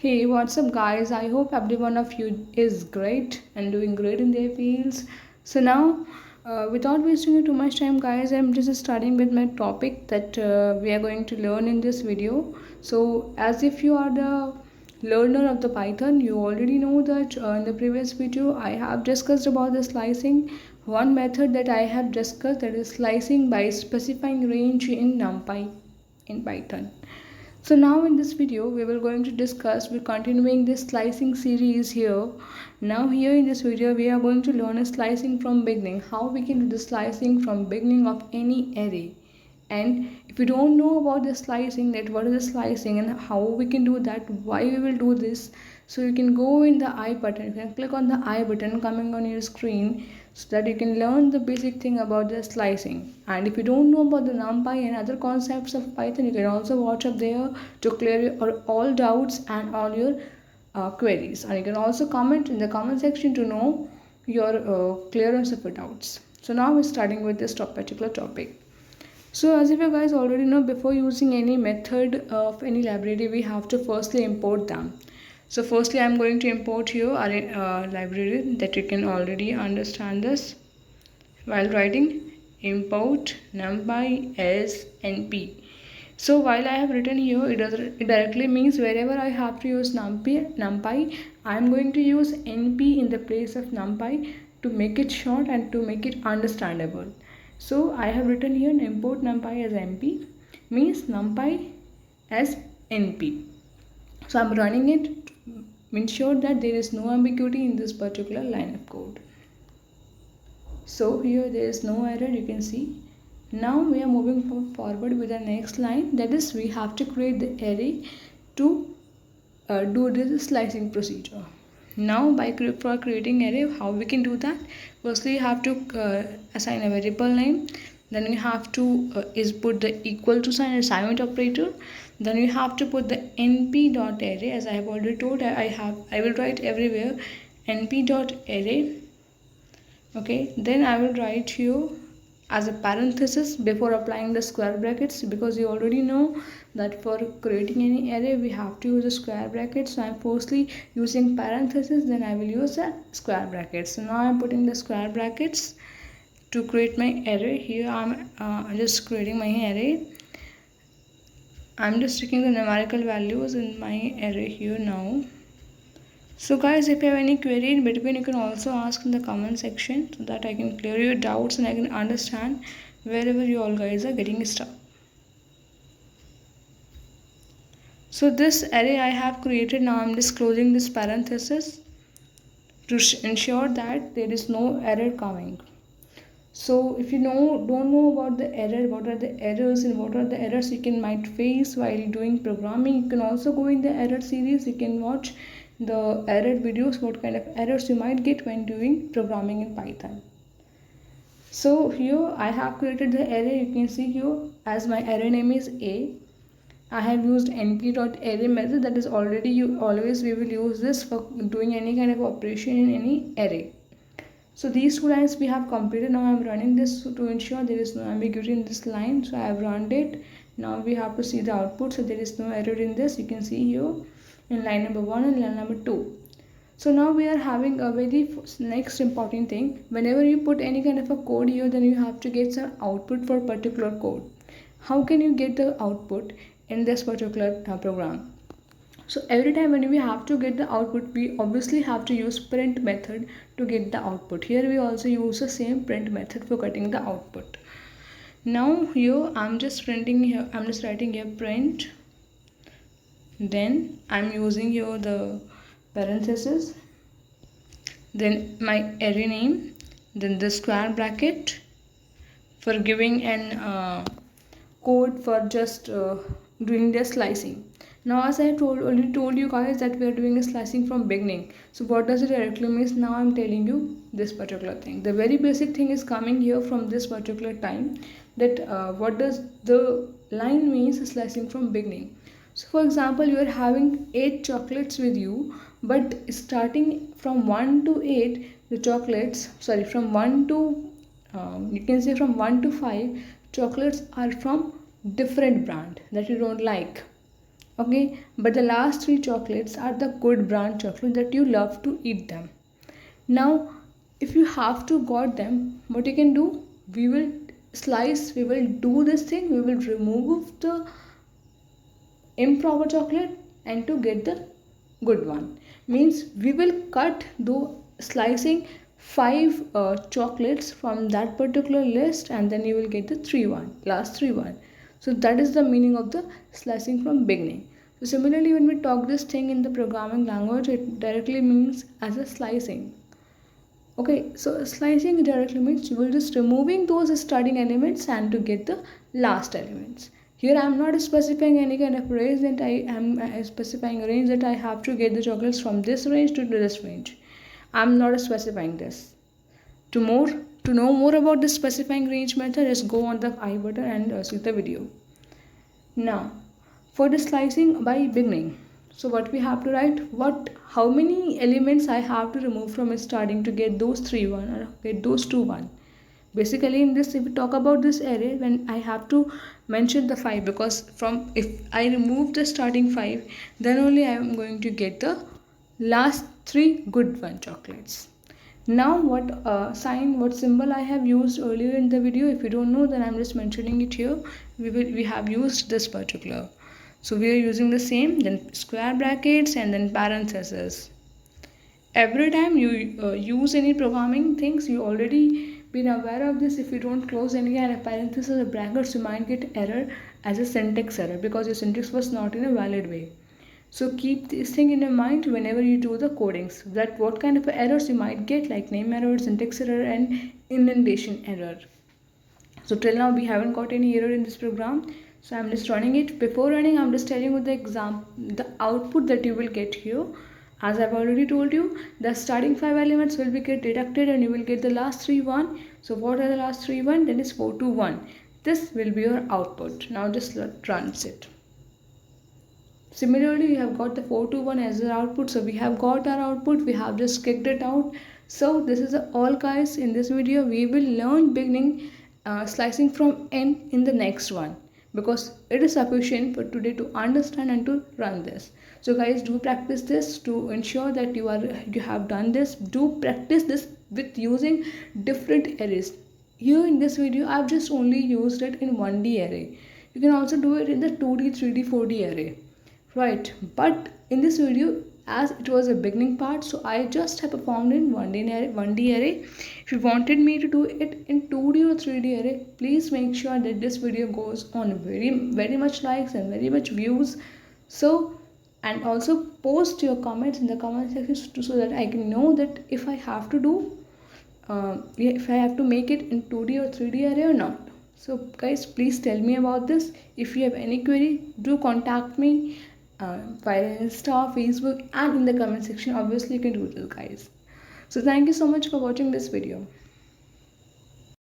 Hey, what's up, guys? I hope every one of you is great and doing great in their fields. So, now, without wasting too much time, guys, I'm just starting with my topic that we are going to learn in this video. So, as if you are the learner of the Python, you already know that in the previous video I have discussed about the slicing. One method that I have discussed, that is slicing by specifying range in NumPy in Python. So now in this video we will going to discuss, we're continuing this slicing series here. Now here in this video we are going to learn a slicing from beginning, how we can do the slicing from beginning of any array. And if you don't know about the slicing, that what is the slicing and how we can do that, why we will do this, so you can go in the I button, you can click on the I button coming on your screen, so that you can learn the basic thing about the slicing. And if you don't know about the NumPy and other concepts of Python, you can also watch up there to clear your all doubts and all your queries. And you can also comment in the comment section to know your clearance of your doubts. So now we're starting with this particular topic. So as if you guys already know, before using any method of any library, we have to firstly import them. So firstly I'm going to import here our library, that you can already understand this while writing import numpy as np. So while I have written here, it directly means wherever I have to use numpy, I am going to use np in the place of numpy to make it short and to make it understandable. So I have written here import numpy as np means numpy as np. So I'm running it to ensure that there is no ambiguity in this particular line of code. So here there is no error, you can see. Now we are moving forward with the next line, that is we have to create the array to do this slicing procedure. Now for creating array, how we can do that? Firstly you have to assign a variable name, then you have to put the equal to sign, assignment operator, then you have to put the np.array, as I have already told. I will write everywhere np.array. Okay, then I will write here as a parenthesis before applying the square brackets, because you already know that for creating any array we have to use a square bracket. So I'm firstly using parenthesis, then I will use a square brackets. So now I'm putting the square brackets to create my array. Here I'm just creating my array. I'm just taking the numerical values in my array here now. So guys, if you have any query in between, you can also ask in the comment section, so that I can clear your doubts and I can understand wherever you all guys are getting stuck. So this array I have created, now I'm just closing this parenthesis to ensure that there is no error coming. So if you don't know about the error, what are the errors and what are the errors you might face while doing programming, you can also go in the error series. You can watch the error videos, what kind of errors you might get when doing programming in Python. So here I have created the array. You can see here, as my array name is A, I have used np.array method, that is already always we will use this for doing any kind of operation in any array. So these two lines we have completed. Now I am running this to ensure there is no ambiguity in this line. So I have run it. Now we have to see the output. So there is no error in this. You can see here in line number 1 and line number 2. So now we are having a very next important thing. Whenever you put any kind of a code here, then you have to get some output for particular code. How can you get the output in this particular program? So every time when we have to get the output, we obviously have to use print method to get the output. Here we also use the same print method for getting the output. Now here I'm just writing here print, then I'm using here the parenthesis, then my array name, then the square bracket for giving an code for just doing the slicing. Now as I already told you guys that we are doing a slicing from beginning. So what does it directly means? Now I'm telling you this particular thing. The very basic thing is coming here from this particular time, that what does the line means slicing from beginning. So for example, you are having 8 chocolates with you, but starting from 1 to 8, the chocolates, sorry, from 1 to you can say from 1 to 5 chocolates are from different brand that you don't like. Okay, but the last three chocolates are the good brand chocolate that you love to eat them. Now, if you have to got them, what you can do, we will slice, we will do this thing, we will remove the improper chocolate and to get the good one. Means we will cut though slicing five chocolates from that particular list, and then you will get the last three one. So that is the meaning of the slicing from beginning. So similarly, when we talk this thing in the programming language, it directly means as a slicing. Okay, so slicing directly means you will just removing those starting elements and to get the last elements. Here I am not specifying any kind of range, that I am specifying a range that I have to get the chocolates from this range to this range. I am not specifying this. To more to know more about this specifying range method, just go on the I button and see the video. Now, for the slicing by beginning, so what we have to write, how many elements I have to remove from starting to get those three one or get those two one. Basically, in this, if we talk about this array, when I have to mention the five, because from if I remove the starting five, then only I am going to get the last three good one chocolates. Now what what symbol I have used earlier in the video, if you don't know, then I'm just mentioning it here. We have used this particular, so we are using the same, then square brackets and then parentheses. Every time you use any programming things, you already been aware of this. If you don't close any kind of parentheses or brackets, you might get error as a syntax error because your syntax was not in a valid way. So keep this thing in your mind whenever you do the codings, that what kind of errors you might get, like name error, syntax error and indentation error. So till now we haven't got any error in this program, so I'm just running it. Before running, I'm just telling you the output that you will get here. As I've already told you, the starting five elements will be get deducted and you will get the last three one. So what are the last three one? Then is 421. This will be your output. Now just run it. Similarly, we have got the 421 as our output. So we have got our output, we have just kicked it out. So this is all guys. In this video we will learn beginning slicing from n in the next one, because it is sufficient for today to understand and to run this. So guys, do practice this to ensure that you have done this. Do practice this with using different arrays. Here in this video I've just only used it in 1D array. You can also do it in the 2D, 3D, 4D array. Right, but in this video, as it was a beginning part, so I just have performed in 1D array. If you wanted me to do it in 2D or 3D array, please make sure that this video goes on very much likes and very much views. So, and also post your comments in the comment section so that I can know that if I have to do if I have to make it in 2D or 3D array or not. So guys, please tell me about this. If you have any query, do contact me via Insta, Facebook and in the comment section. Obviously you can do this guys. So thank you so much for watching this video.